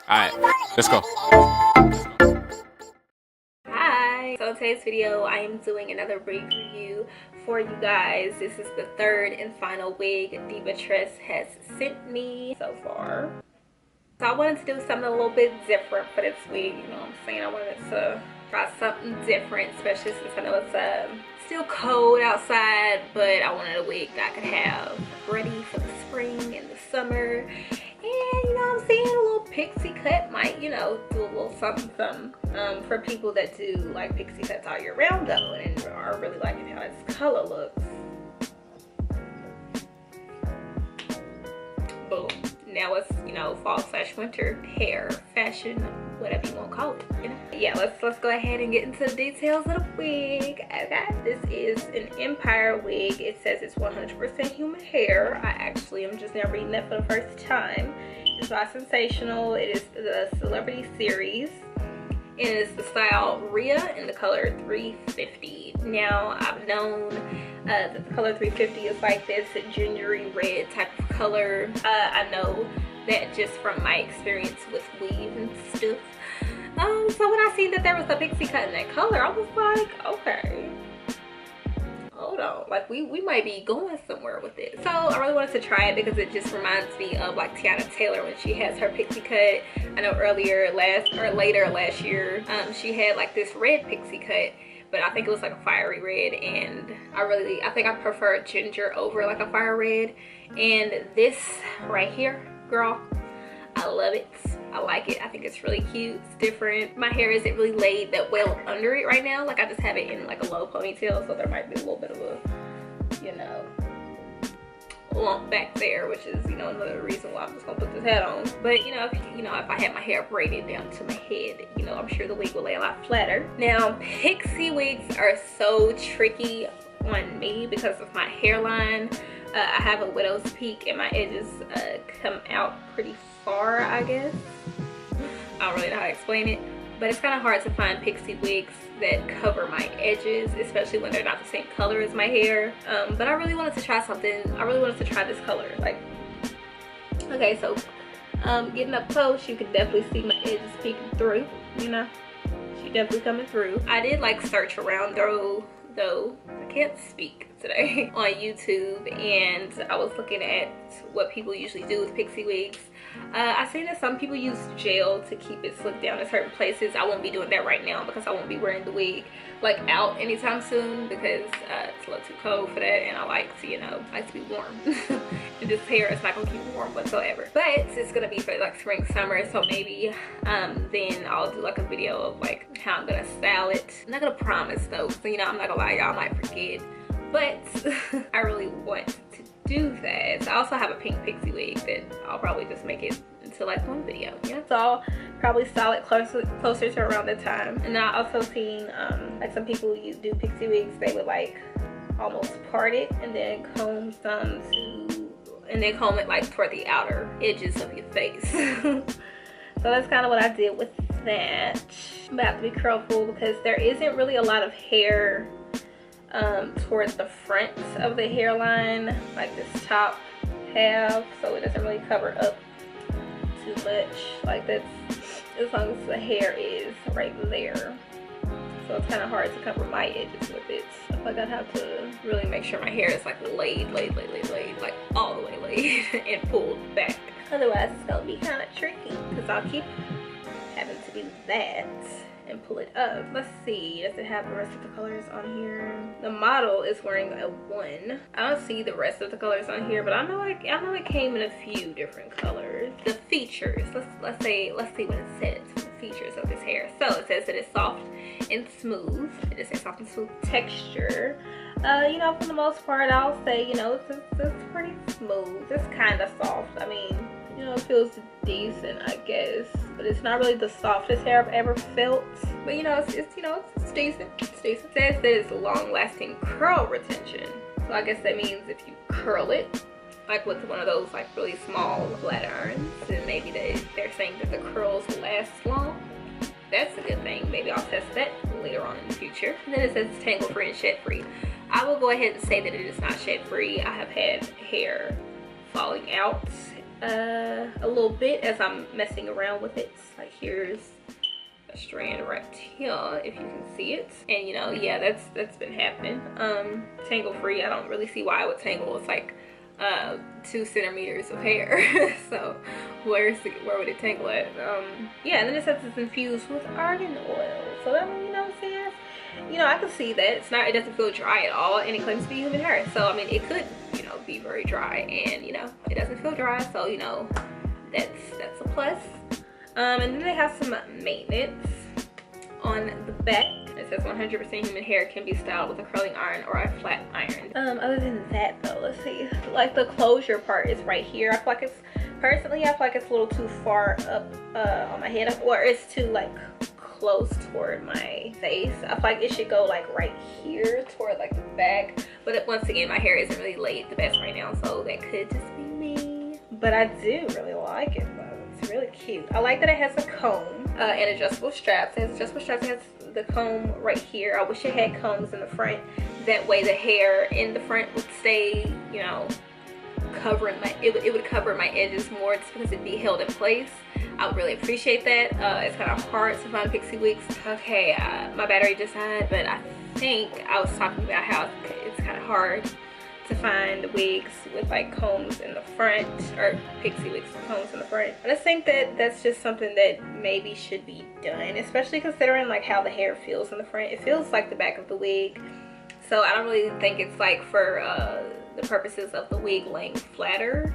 Alright, let's go. Hi! So in today's video, I am doing another wig review for you guys. This is the third and final wig Divatress has sent me so far. So I wanted to do something a little bit different for this wig, you know what I'm saying? I wanted to try something different, especially since I know it's still cold outside, but I wanted a wig that I could have ready for the spring and the summer. And you know what I'm saying, a little pixie cut might, you know, do a little something for people that do like pixie cuts all year round though, and are really liking how its color looks. Boom. Now it's, you know, fall/winter hair fashion, whatever you want to call it, you know. Yeah, let's go ahead and get into the details of the wig. Okay, this is an Empire wig. It says it's 100% human hair. I actually am just now reading that for the first time. It's by Sensational. It is the Celebrity Series. It is the style Rhea in the color 350. Now, I've known that the color 350 is like this gingery red type of color. I know that just from my experience with weave and stuff. So when I seen that there was a pixie cut in that color, I was like, okay, hold on, like we might be going somewhere with it. So I really wanted to try it because it just reminds me of like TEYANA Taylor when she has her pixie cut. I know later last year, she had like this red pixie cut, but I think it was like a fiery red, and I think I prefer ginger over like a fire red. And this right here, girl, I love it. I like it. I think it's really cute. It's different. My hair isn't really laid that well under it right now. Like I just have it in like a low ponytail, so there might be a little bit of a, you know, lump back there, which is, you know, another reason why I'm just gonna put this hat on. But you know, if I had my hair braided down to my head, you know, I'm sure the wig will lay a lot flatter. Now, pixie wigs are so tricky on me because of my hairline. I have a widow's peak and my edges come out pretty far, I guess. I don't really know how to explain it, but it's kind of hard to find pixie wigs that cover my edges, especially when they're not the same color as my hair. But I really wanted to try something. I really wanted to try this color. Like, okay, so getting up close, you can definitely see my edges peeking through, you know. She definitely coming through. I did like search around though I can't speak today on YouTube, and I was looking at what people usually do with pixie wigs. I see that some people use gel to keep it slicked down in certain places. I won't be doing that right now because I won't be wearing the wig like out anytime soon because it's a little too cold for that, and I like to, you know, like to be warm. And this hair is not gonna keep me warm whatsoever, but it's gonna be for like spring, summer, so maybe then I'll do like a video of like how I'm gonna style it. I'm not gonna promise though, so you know, I'm not gonna lie, y'all might forget, but I really want to do that. So I also have a pink pixie wig that I'll probably just make it into like one video. Yeah, so I'll probably style it closer to around that time. And I also seen like some people do pixie wigs, they would like almost part it and then comb it like toward the outer edges of your face. So that's kind of what I did with that. But I have to be careful because there isn't really a lot of hair towards the front of the hairline, like this top half, so it doesn't really cover up too much. Like that's as long as the hair is right there. So it's kind of hard to cover my edges with it. I feel like I'd have to really make sure my hair is like laid, like all the way laid and pulled back. Otherwise it's gonna be kind of tricky because I'll keep having to do that and pull it up. Let's see, does it have the rest of the colors on here? The model is wearing a 1. I don't see the rest of the colors on here, but I know it came in a few different colors. The features, let's see what it says for the features of this hair. So it says that it's soft and smooth. It just says soft and smooth texture. You know, for the most part, I'll say, you know, it's pretty smooth. It's kind of soft. I mean, you know, it feels decent, I guess, but it's not really the softest hair I've ever felt. But you know, it's decent. It's decent. It says that it's long-lasting curl retention. So I guess that means if you curl it, like with one of those like really small flat irons, then maybe they're saying that the curls will last long. That's a good thing. Maybe I'll test that later on in the future. And then it says tangle free and shed free. I will go ahead and say that it is not shed free. I have had hair falling out a little bit as I'm messing around with it. Like here's a strand right here, if you can see it. And you know, yeah, that's been happening. Tangle free. I don't really see why I would tangle. It's like 2 centimeters of hair. So where would it tangle at? Yeah, and then it says it's infused with argan oil. So I mean, you know what I'm saying? You know, I can see that it doesn't feel dry at all, and it claims to be human hair. So I mean, it could, you know, be very dry, and you know, it doesn't feel dry. So you know, that's a plus. And then they have some maintenance on the back. It says 100% human hair can be styled with a curling iron or a flat iron. Other than that though, let's see. Like the closure part is right here. I feel like it's, personally, I feel like it's a little too far up on my head, or it's too like close toward my face. I feel like it should go like right here toward like the back. But once again, my hair isn't really laid the best right now, so that could just be me. But I do really like it though. It's really cute. I like that it has a comb and adjustable straps. It has adjustable straps. It has the comb right here. I wish it had combs in the front. That way the hair in the front would stay, you know, covering my, it would cover my edges more, just because it'd be held in place. I would really appreciate that. It's kind of hard to find pixie wigs. Okay, my battery just died, but I think I was talking about how it's kind of hard to find wigs with like combs in the front, or pixie wigs with combs in the front. I just think that that's just something that maybe should be done, especially considering like how the hair feels in the front. It feels like the back of the wig, so I don't really think it's like for the purposes of the wig laying flatter.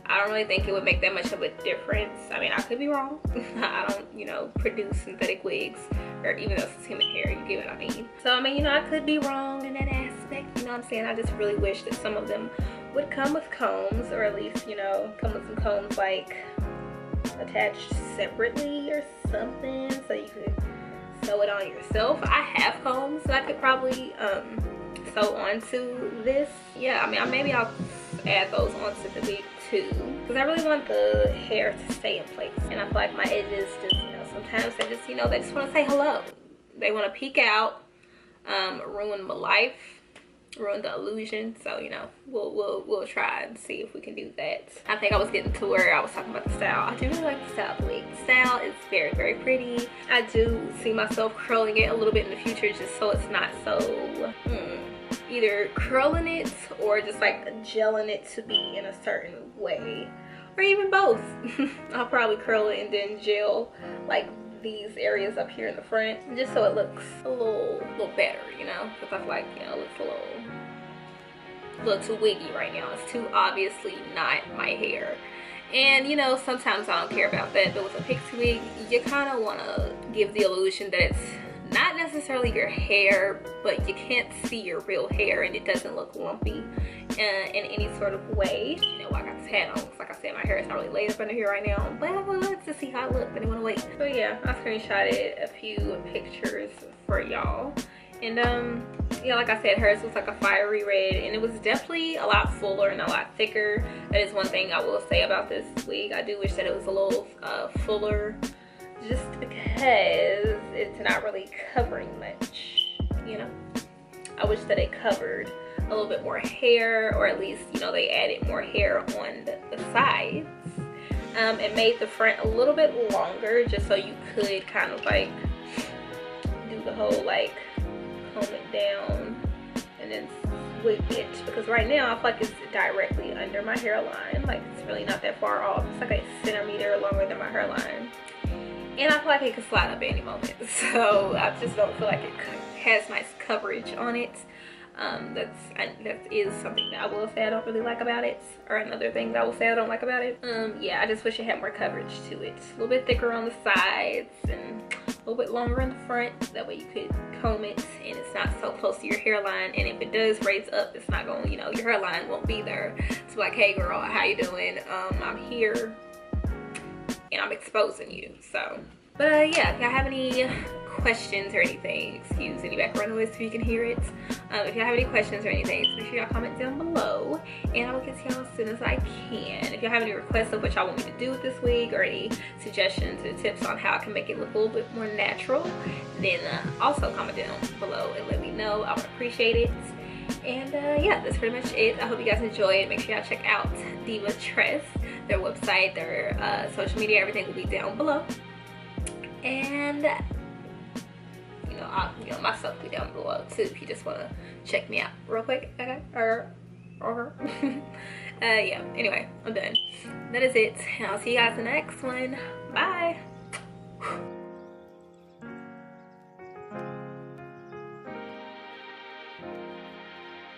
I don't really think it would make that much of a difference. I mean, I could be wrong. I don't, you know, produce synthetic wigs, or even though it's human hair, you get what I mean. So, I mean, you know, I could be wrong in that aspect, you know what I'm saying? I just really wish that some of them would come with combs, or at least, you know, come with some combs like attached separately or something, so you could sew it on yourself. I have combs that I could probably sew onto this. Yeah, I mean, maybe I'll add those onto the wig too, because I really want the hair to stay in place. And I feel like my edges just, you know, sometimes they just, you know, they just want to say hello. They want to peek out, ruin my life, ruin the illusion. So, you know, we'll try and see if we can do that. I think I was getting to where I was talking about the style. I do really like the style of the wig. The style is very, very pretty. I do see myself curling it a little bit in the future, just so it's not so either curling it or just like gelling it to be in a certain way, or even both. I'll probably curl it and then gel like these areas up here in the front, just so it looks a little better, you know, because I feel like, you know, it looks a little too wiggy right now. It's too obviously not my hair. And you know, sometimes I don't care about that, but with a pixie wig, you kind of want to give the illusion that it's not necessarily your hair, but you can't see your real hair, and it doesn't look lumpy in any sort of way. You know, I got this hat on, because like I said, my hair is not really laid up under here right now, but I wanted to see how it looked, but I didn't want to wait. So yeah, I screenshotted a few pictures for y'all. And yeah, like I said, hers was like a fiery red, and it was definitely a lot fuller and a lot thicker. That is one thing I will say about this wig. I do wish that it was a little fuller, just because it's not really covering much, you know. I wish that it covered a little bit more hair, or at least, you know, they added more hair on the sides. It made the front a little bit longer, just so you could kind of like do the whole like comb it down and then sweep it, because right now I feel like it's directly under my hairline. Like, it's really not that far off. It's like a centimeter longer than my hairline. And I feel like it could slide up any moment. So I just don't feel like it has nice coverage on it. That is something that I will say I don't really like about it. Or another thing that I will say I don't like about it. Yeah, I just wish it had more coverage to it. A little bit thicker on the sides and a little bit longer in the front. That way you could comb it and it's not so close to your hairline. And if it does raise up, it's not going, you know, your hairline won't be there. It's like, hey girl, how you doing? I'm here and I'm exposing you. So, but yeah, if y'all have any questions or anything, excuse any background noise if you can hear it. If y'all have any questions or anything, make sure y'all comment down below, and I will get to y'all as soon as I can. If y'all have any requests of what y'all want me to do with this wig, or any suggestions and tips on how I can make it look a little bit more natural, then also comment down below and let me know. I would appreciate it. And yeah, that's pretty much it. I hope you guys enjoy it. Make sure y'all check out Diva Tress. their website, their social media, everything will be down below. And my stuff will be down below too if you just want to check me out real quick. Okay, yeah, anyway, I'm done. That is it, and I'll see you guys in the next one. Bye.